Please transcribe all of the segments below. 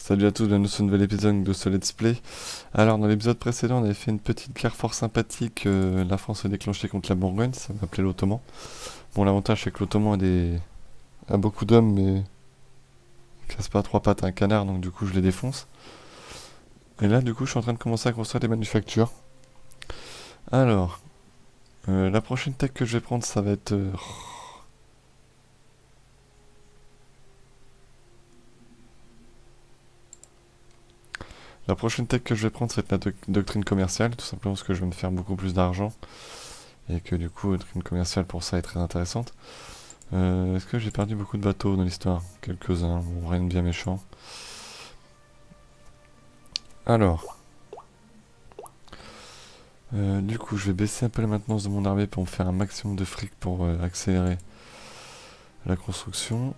Salut à tous, bienvenue sur un nouvel épisode de ce Let's Play. Alors dans l'épisode précédent on avait fait une petite guerre fort sympathique, la France s'est déclenchée contre la Bourgogne, ça m'appelait l'Ottoman. Bon l'avantage c'est que l'Ottoman a beaucoup d'hommes mais il casse pas à trois pattes à un canard donc du coup je les défonce. Et là du coup je suis en train de commencer à construire des manufactures. Alors, la prochaine tech que je vais prendre ça va être... La prochaine tech que je vais prendre ça va être la doctrine commerciale, tout simplement parce que je vais me faire beaucoup plus d'argent. Et que du coup, doctrine commerciale pour ça est très intéressante. Est-ce que j'ai perdu beaucoup de bateaux dans l'histoire? Quelques-uns, bon, rien de bien méchant. Alors, du coup, je vais baisser un peu la maintenance de mon armée pour me faire un maximum de fric pour accélérer la construction.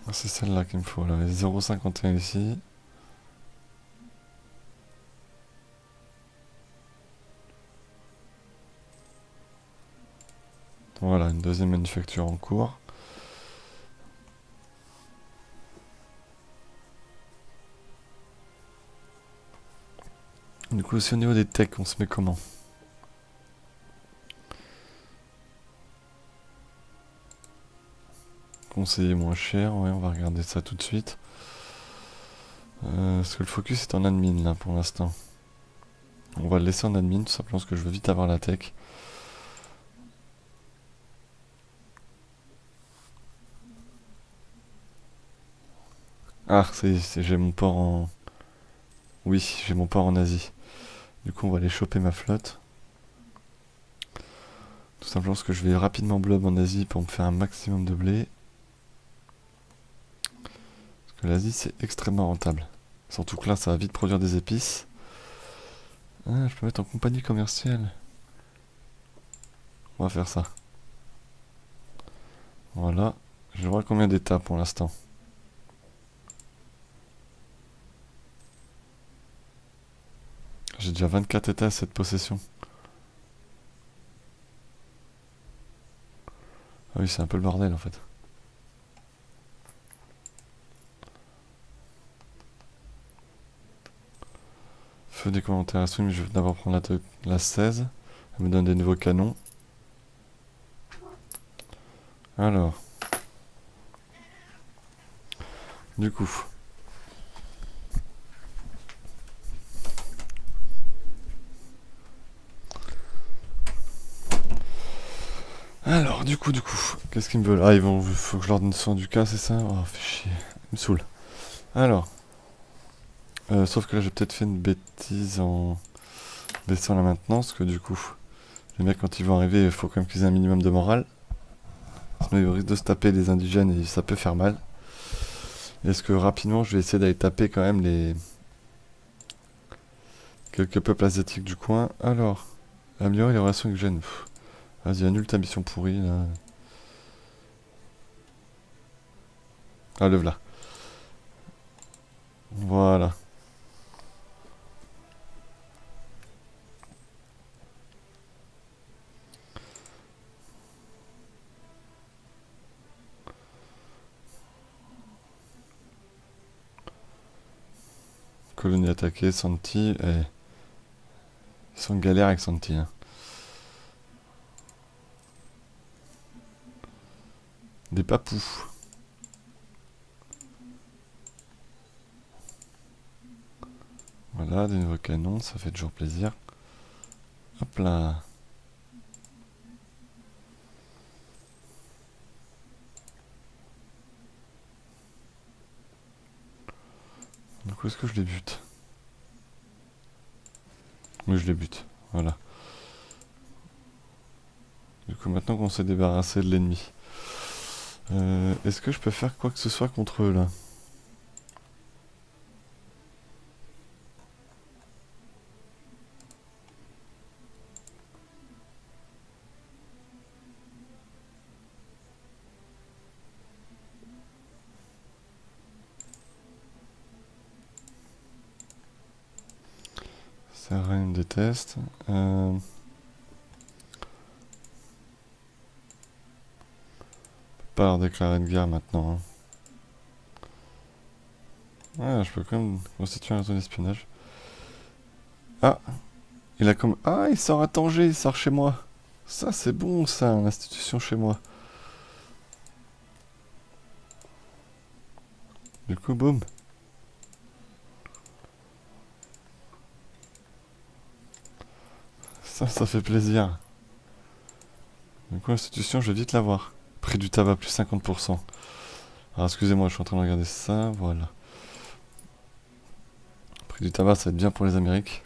Ah, c'est celle-là qu'il me faut, là, 0,51 ici. Voilà, une deuxième manufacture en cours. Du coup, aussi au niveau des techs, on se met comment? Conseiller moins cher, ouais, on va regarder ça tout de suite. Parce que le focus est en admin là pour l'instant. On va le laisser en admin tout simplement parce que je veux vite avoir la tech. Ah, j'ai mon port en... Oui, j'ai mon port en Asie. Du coup, on va aller choper ma flotte. Tout simplement parce que je vais rapidement blob en Asie pour me faire un maximum de blé. Parce que l'Asie, c'est extrêmement rentable. Surtout que là, ça va vite produire des épices. Ah, je peux mettre en compagnie commerciale. On va faire ça. Voilà. Je vois combien d'états pour l'instant. J'ai déjà 24 états à cette possession. Ah oui, c'est un peu le bordel en fait. Feu des commentaires à stream, je vais d'abord prendre la 16. Elle me donne des nouveaux canons. Alors. Du coup. Alors, du coup, qu'est-ce qu'ils me veulent? Ah, faut que je leur donne soin du cas, c'est ça? Oh, fait chier. Ils me saoulent. Alors. Sauf que là, j'ai peut-être fait une bêtise en baissant la maintenance, parce que du coup, les mecs, quand ils vont arriver, il faut quand même qu'ils aient un minimum de morale. Sinon, ils risquent de se taper les indigènes et ça peut faire mal. Est-ce que rapidement, je vais essayer d'aller taper quand même les quelques peuples asiatiques du coin. Alors, améliorer les relations avec Gênes. Vas-y, annule ta mission pourrie, là. Ah, le voilà. Voilà. Colonie attaquée, Santi. Ils sont en galère avec Santi. Hein. Des papous. Voilà, des nouveaux canons, ça fait toujours plaisir. Hop là. Donc où est-ce que je les bute? Oui, je les bute. Voilà. Du coup, maintenant qu'on s'est débarrassé de l'ennemi. Est-ce que je peux faire quoi que ce soit contre eux, là? Ça rien me déteste. pas leur déclarer une guerre maintenant. Hein. Ouais, je peux quand même constituer un réseau d'espionnage. Ah, il a comme... Ah, il sort à Tanger, il sort chez moi. Ça, c'est bon, ça, l'institution chez moi. Du coup, boum. Ça fait plaisir. Du coup, l'institution, je vais vite la voir. Prix du tabac, plus 50%. Alors, excusez-moi, je suis en train de regarder ça. Voilà. Prix du tabac, ça va être bien pour les Amériques.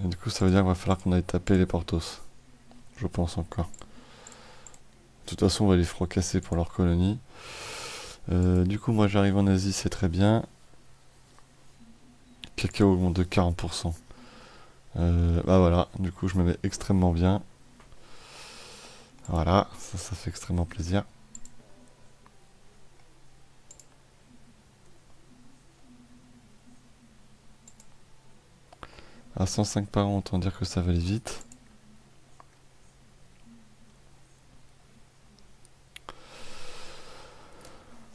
Et du coup, ça veut dire qu'il va falloir qu'on aille taper les Portos. Je pense encore. De toute façon, on va les fracasser pour leur colonie. Du coup, moi, j'arrive en Asie, c'est très bien. Cacao augmente de 40%. Bah voilà, du coup, je me mets extrêmement bien. Voilà, ça fait extrêmement plaisir. À 105 par an, autant dire que ça va aller vite.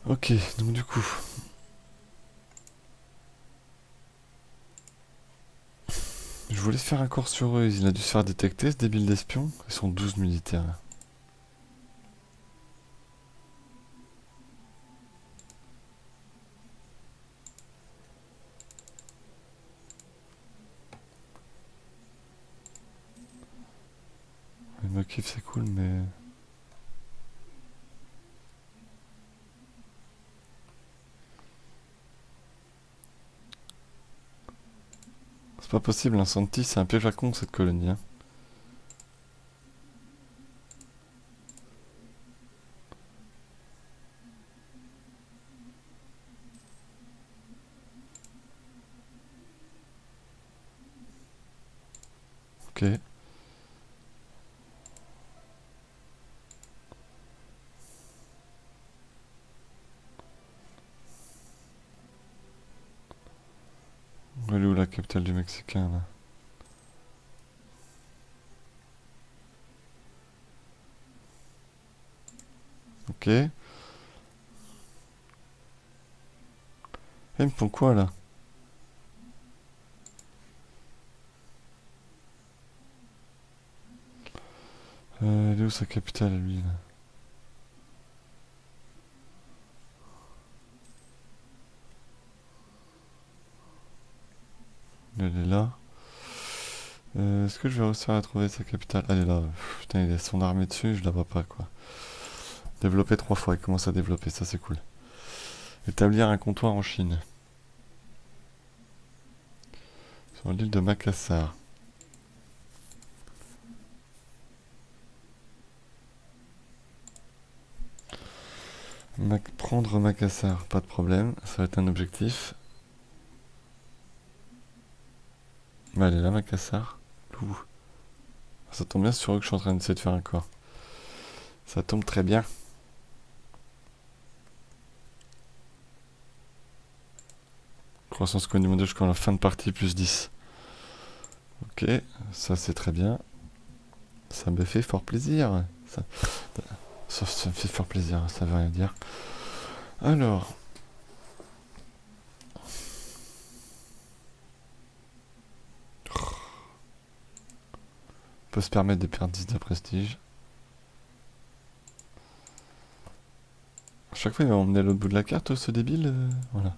Ok, donc du coup... Je voulais faire un corps sur eux, il a dû se faire détecter ce débile d'espion. Ils sont 12 militaires. Il me kiffe, c'est cool, mais... C'est pas possible, un Santi, c'est un piège à con cette colonie. Hein. Ok. Elle est où la capitale du Mexicain là? Ok. Et ils me font quoi là? Elle est où sa capitale lui là? Elle est là. Est-ce que je vais réussir à trouver sa capitale? Elle est là. Putain, il a son armée dessus, je la vois pas quoi. Développer 3 fois, il commence à développer, ça c'est cool. Établir un comptoir en Chine. Sur l'île de Makassar. Prendre Makassar, pas de problème, ça va être un objectif. Bah, elle est là, Makassar. Ouh. Ça tombe bien sur eux que je suis en train d'essayer de faire un corps. Ça tombe très bien. Croissance connue jusqu'à la fin de partie, plus 10. Ok, ça c'est très bien. Ça me fait fort plaisir. Ça me fait fort plaisir, ça veut rien dire. Alors. On peut se permettre de perdre 10 de prestige. À chaque fois, il va m'emmener à l'autre bout de la carte, ce débile. Voilà.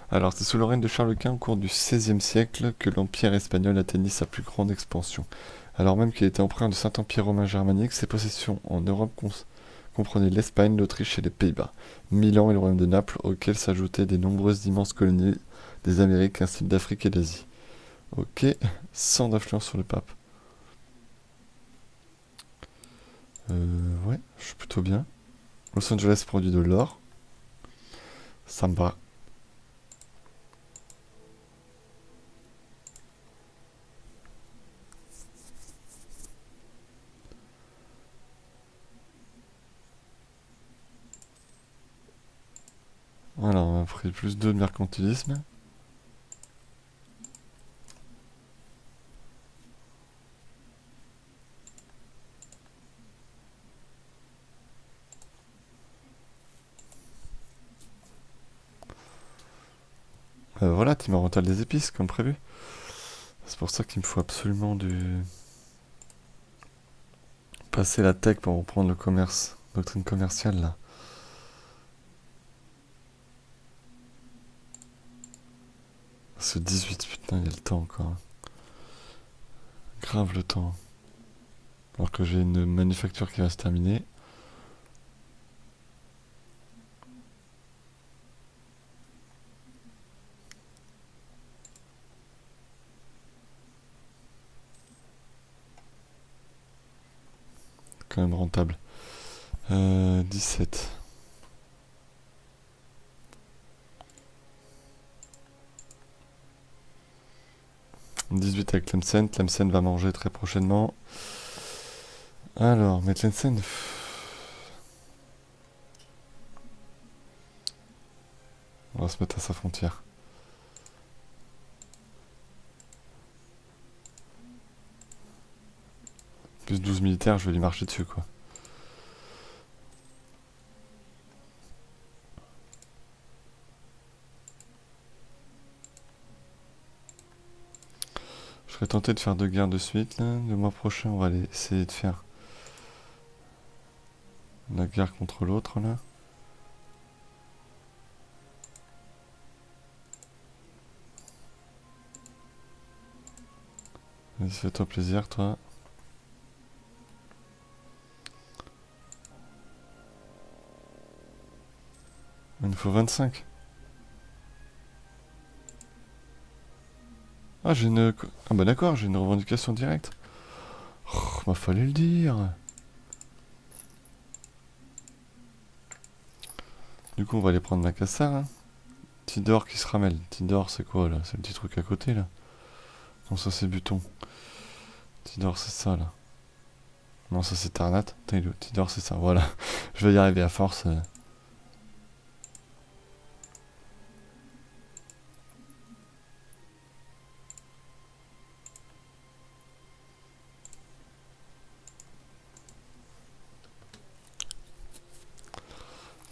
Alors, c'est sous le règne de Charles Quint, au cours du XVIe siècle, que l'Empire espagnol atteignit sa plus grande expansion. Alors même qu'il était empreint de Saint-Empire romain germanique, ses possessions en Europe comprenaient l'Espagne, l'Autriche et les Pays-Bas, Milan et le royaume de Naples, auxquels s'ajoutaient des nombreuses immenses colonies des Amériques ainsi que d'Afrique et d'Asie. Ok, sans d'influence sur le pape. Ouais, je suis plutôt bien. Los Angeles produit de l'or. Ça me va. Voilà, on a pris plus 2 de mercantilisme. Voilà, team orientale des épices, comme prévu. C'est pour ça qu'il me faut absolument passer la tech pour reprendre le commerce. Doctrine commerciale, là. Ce 18, putain, il y a le temps encore. Grave le temps. Alors que j'ai une manufacture qui va se terminer. Quand même rentable. 17. « 18 avec Tlemcen. Tlemcen va manger très prochainement. Alors, mais Tlemcen... On va se mettre à sa frontière. Plus 12 militaires, je vais lui marcher dessus, quoi. Je serais tenté de faire 2 guerres de suite, là. Le mois prochain, on va aller essayer de faire la guerre contre l'autre, là. Vas-y, fais-toi plaisir, toi. Il nous faut 25. Ah, j'ai une... Ah bah d'accord, j'ai une revendication directe. Oh, bah fallait le dire. Du coup, on va aller prendre Macassar, hein. Tidor qui se ramène. Tidor, c'est quoi, là? C'est le petit truc à côté, là? Non, ça, c'est Buton. Tidor, c'est ça, là. Non, ça, c'est Tarnat. Tidor, c'est ça, voilà. Je vais y arriver à force.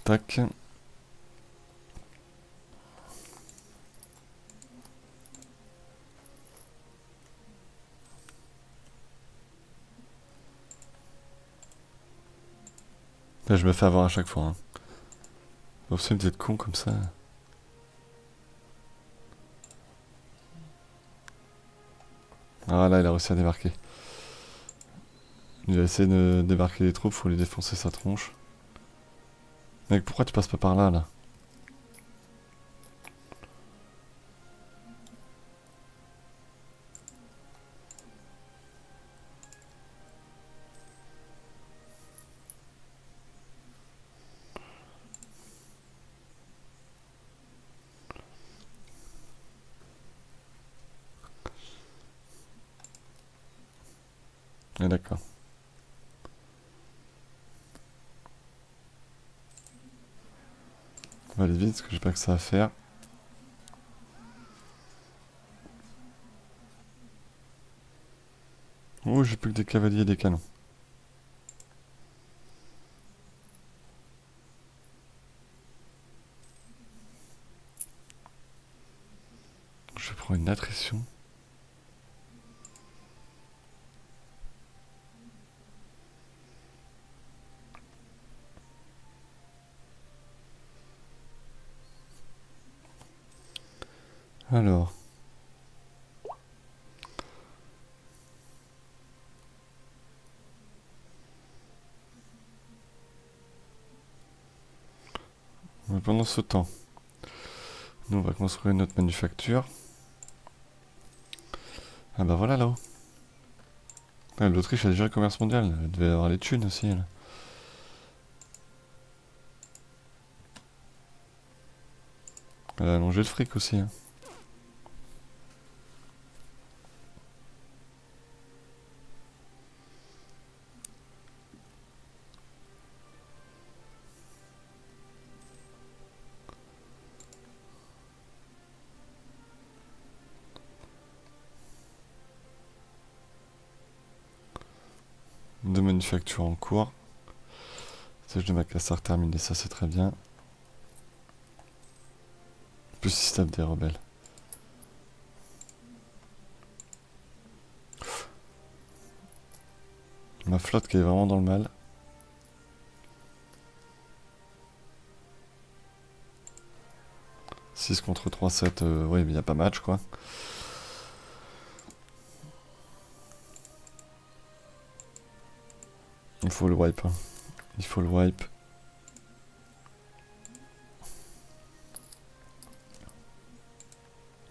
Tac. Là, je me fais avoir à chaque fois, hein. Vous savez, vous êtes con comme ça. Ah là, il a réussi à débarquer. Il va essayer de débarquer les troupes, faut lui défoncer sa tronche. Mec, pourquoi tu passes pas par là, là? Ah, d'accord. On va aller vite, parce que j'ai pas que ça à faire. Oh, j'ai plus que des cavaliers et des canons. Je prends une attrition. Alors. Mais pendant ce temps, nous on va construire notre manufacture. Ah bah voilà là-haut. Ah, l'Autriche a déjà le commerce mondial, elle devait avoir les thunes aussi. Elle. Elle a allongé le fric aussi. Hein. Deux manufactures en cours. Siège de Macassar terminé, ça c'est très bien. Plus système des rebelles. Ma flotte qui est vraiment dans le mal. « 6 contre 3, 7, oui, mais il n'y a pas match, quoi. Il faut le wipe. Hein. Il faut le wipe.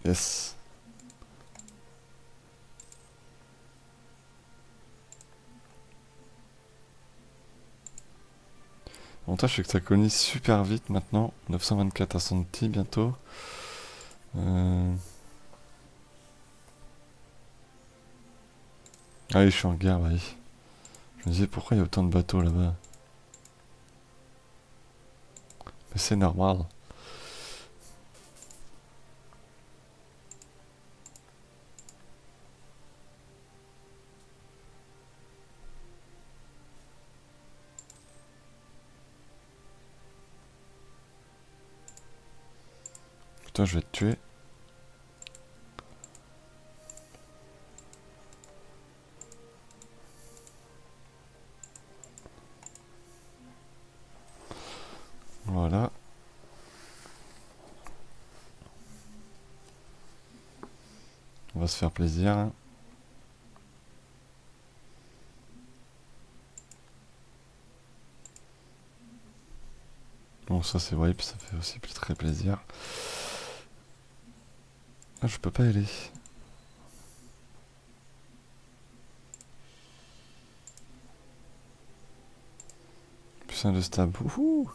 Yes. L'avantage c'est que ça colonise super vite maintenant. 924 à Santi bientôt. Ah oui, je suis en guerre, bah oui. Je me disais pourquoi il y a autant de bateaux là-bas. Mais c'est normal. Putain, je vais te tuer. Voilà. On va se faire plaisir. Hein. Bon, ça c'est wipe, ça fait aussi très plaisir. Ah, je peux pas y aller. Plus un de stab. Ouhou.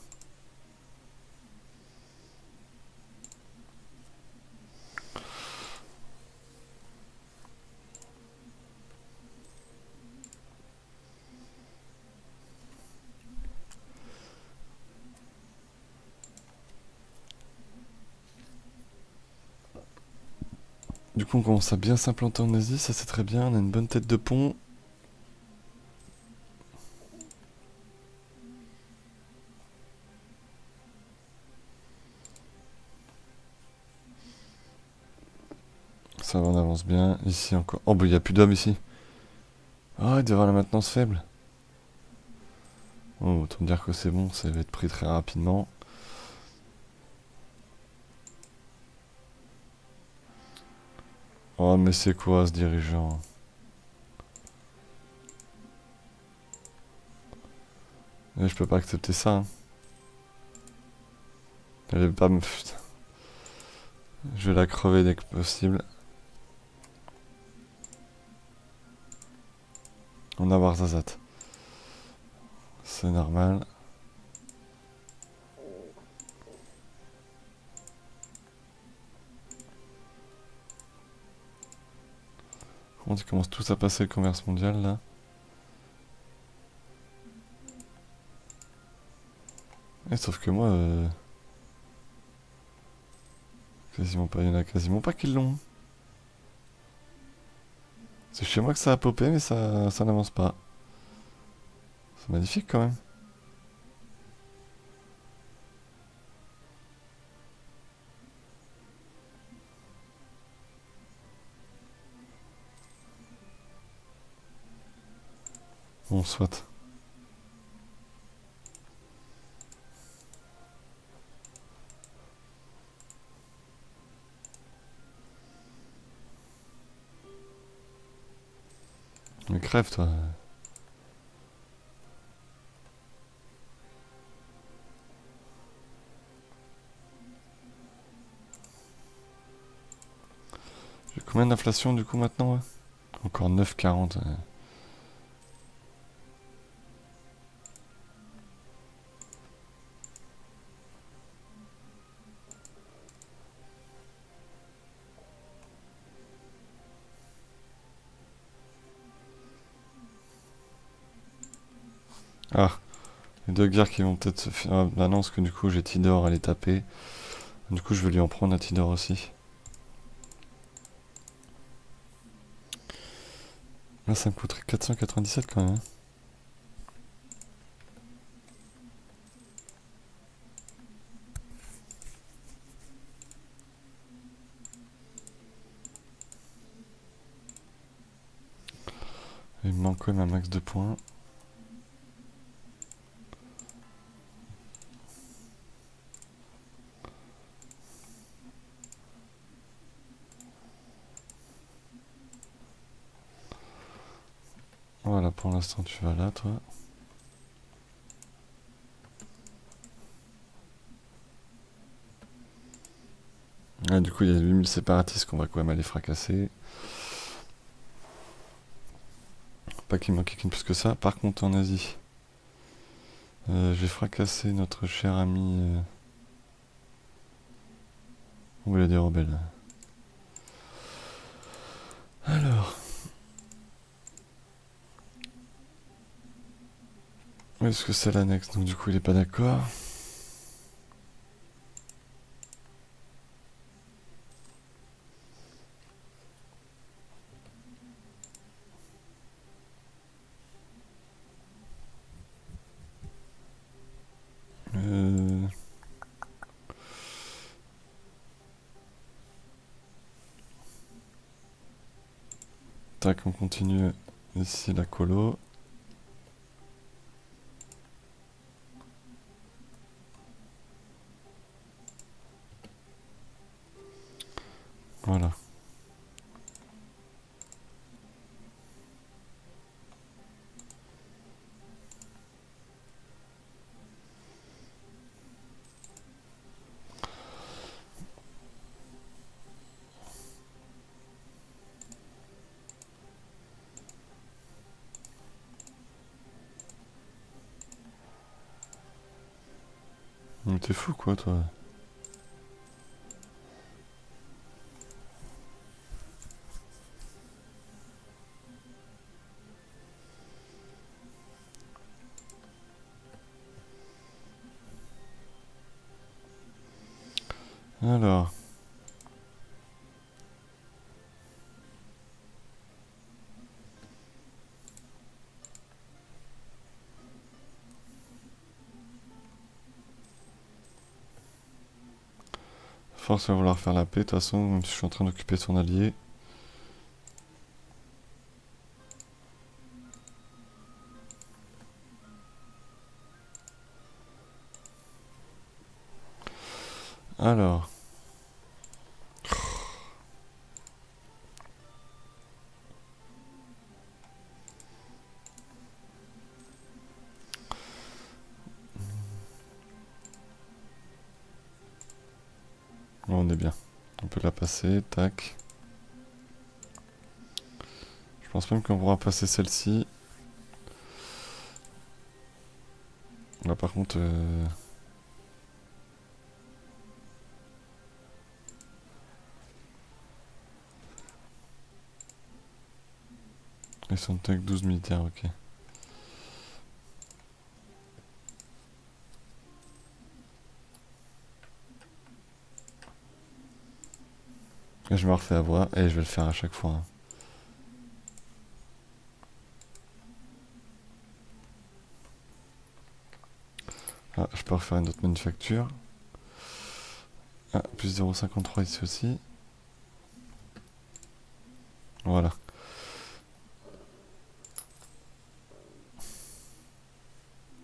Du coup, on commence à bien s'implanter en Asie, ça c'est très bien. On a une bonne tête de pont. Ça va, on avance bien. Ici encore. Oh, bah il n'y a plus d'hommes ici. Ah, il doit y avoir la maintenance faible. Oh, autant dire que c'est bon, ça va être pris très rapidement. Oh, mais c'est quoi ce dirigeant? Je peux pas accepter ça. Hein. Elle veut pas me... Putain. Je vais la crever dès que possible. On a Warzazat. C'est normal. On commence tous à passer le commerce mondial là. Et sauf que moi, quasiment pas, il y en a quasiment pas qui l'ont. C'est chez moi que ça a popé, mais ça n'avance pas. C'est magnifique quand même. Bon, soit. Mais crève toi. J'ai combien d'inflation du coup maintenant ouais. Encore 9,40. Ah, les deux guerres qui vont peut-être se faire. Ah, bah non, parce que du coup j'ai Tidor à les taper. Du coup je vais lui en prendre à Tidor aussi. Là ça me coûterait 497 quand même. Hein. Il me manque quand même un max de points. Voilà, pour l'instant tu vas là, toi. Ah, du coup, il y a 8000 séparatistes qu'on va quand même aller fracasser. Pas qu'il manque quelqu'un plus que ça. Par contre, en Asie, je vais fracasser notre cher ami. On va des rebelles. Alors, où est-ce que c'est l'annexe? Donc, du coup, il est pas d'accord. Euh... Tac, on continue ici la colo. Voilà. Mais t'es fou quoi, toi? Alors. Force va vouloir faire la paix, de toute façon, même si je suis en train d'occuper son allié. Alors. Bon, on est bien. On peut la passer, tac. Je pense même qu'on pourra passer celle-ci. Là par contre... Ils sont avec 12 militaires, ok. Et je me refais avoir, et je vais le faire à chaque fois. Hein. Ah, je peux refaire une autre manufacture. Ah, plus 0,53 ici aussi. Voilà.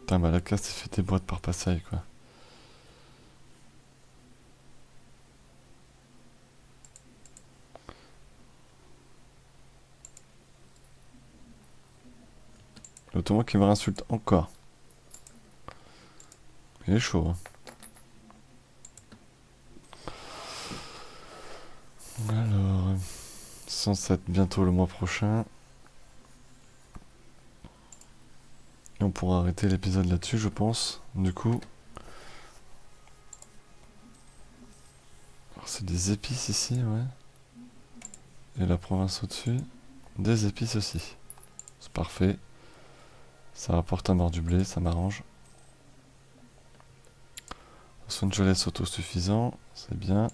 Putain, bah la casse, il fait des boîtes par passaille, quoi. L'Ottoman qui me réinsulte encore. Il est chaud, hein. Alors... 107 bientôt le mois prochain. Et on pourra arrêter l'épisode là-dessus, je pense. Du coup... Alors c'est des épices ici, ouais. Et la province au-dessus, des épices aussi. C'est parfait. Ça rapporte à mort du blé, ça m'arrange. Los Angeles autosuffisant, c'est bien.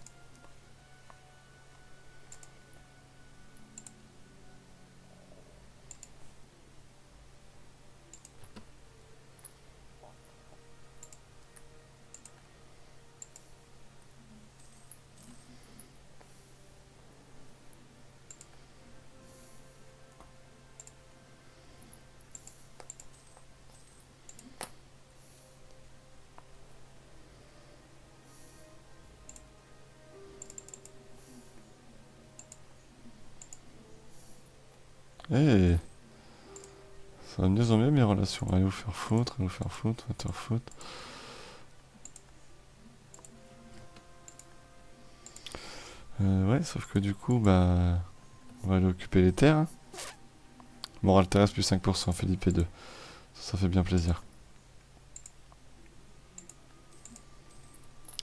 Eh, Ça va de mieux en mieux mes relations. Allez vous faire foutre, allez vous faire foutre, va te faire foutre. Ouais, sauf que du coup, bah... On va aller occuper les terres. Morale terrestre plus 5%, Philippe 2. Ça fait bien plaisir.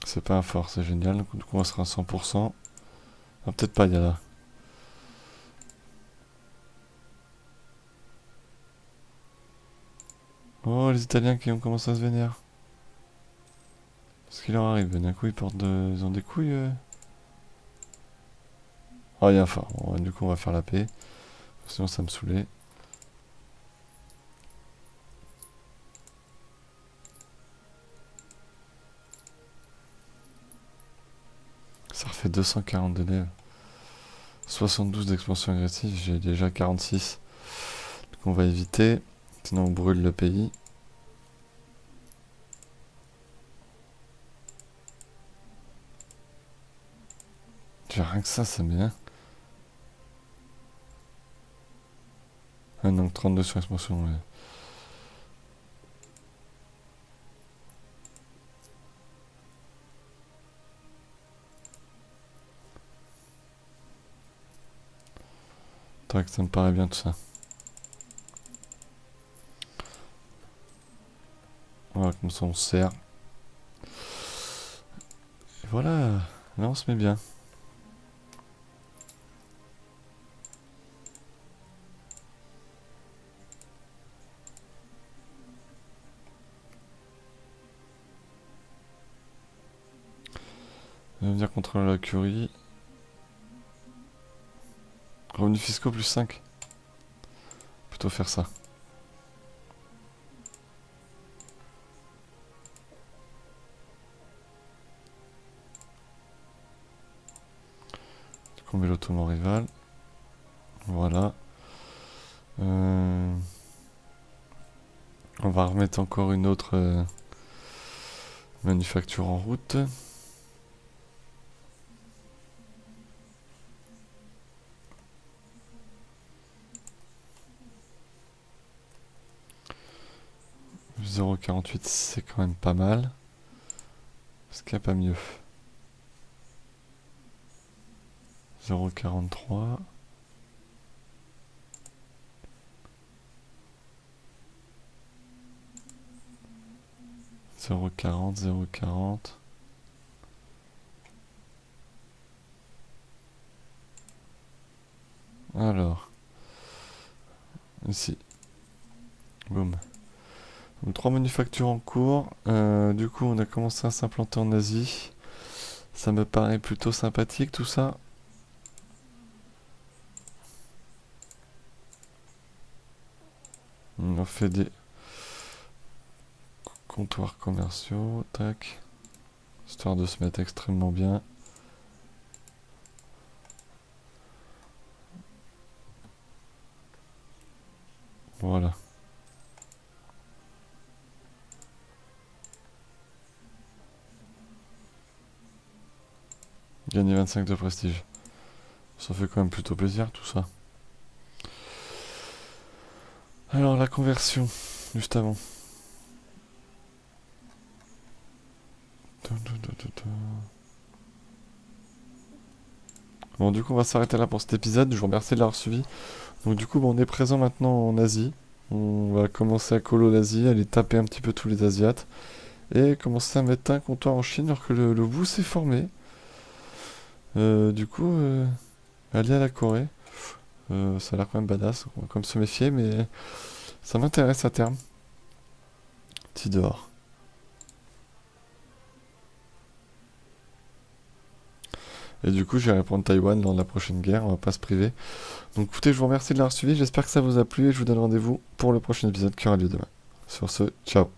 C'est pas un fort, c'est génial. Du coup, on sera à 100%. Ah, peut-être pas, il y a là. Oh, les Italiens qui ont commencé à se vénérer. Ce qui leur arrive, d'un coup, ils ont des couilles. Oh, il y a un phare. Bon, du coup, on va faire la paix. Sinon, ça me saoulait. Ça refait 240 de lèvres. 72 d'expansion agressive, j'ai déjà 46. Donc on va éviter. Sinon on brûle le pays. Rien que ça, c'est bien. Ah non, 32 sur expansion, ouais. Tac, ça me paraît bien tout ça. Voilà, comme ça on se sert. Et voilà, là on se met bien. Venir contrôler la curie. Revenus fiscaux plus 5. Plutôt faire ça. On met l'ottoman rival. Voilà. On va remettre encore une autre manufacture en route. « 0,48 c'est quand même pas mal. Est-ce qu'il n'y a pas mieux? 0,43. « 0,40, 0,40. Alors. Ici. Boum. Donc 3 manufactures en cours. Du coup, on a commencé à s'implanter en Asie. Ça me paraît plutôt sympathique tout ça. On fait des comptoirs commerciaux. Tac. Histoire de se mettre extrêmement bien. Voilà. Gagner 25 de prestige. Ça fait quand même plutôt plaisir tout ça. Alors la conversion, juste avant. Bon du coup on va s'arrêter là pour cet épisode, je vous remercie de l'avoir suivi. Donc du coup bon, on est présent maintenant en Asie. On va commencer à colo l'Asie, aller taper un petit peu tous les Asiates. Et commencer à mettre un comptoir en Chine alors que le bout s'est formé. Du coup, aller à la Corée. Ça a l'air quand même badass, on va quand même se méfier, mais ça m'intéresse à terme. Petit dehors. Et du coup, j'irai prendre Taïwan dans la prochaine guerre, on va pas se priver. Donc écoutez, je vous remercie de l'avoir suivi, j'espère que ça vous a plu et je vous donne rendez-vous pour le prochain épisode qui aura lieu demain. Sur ce, ciao.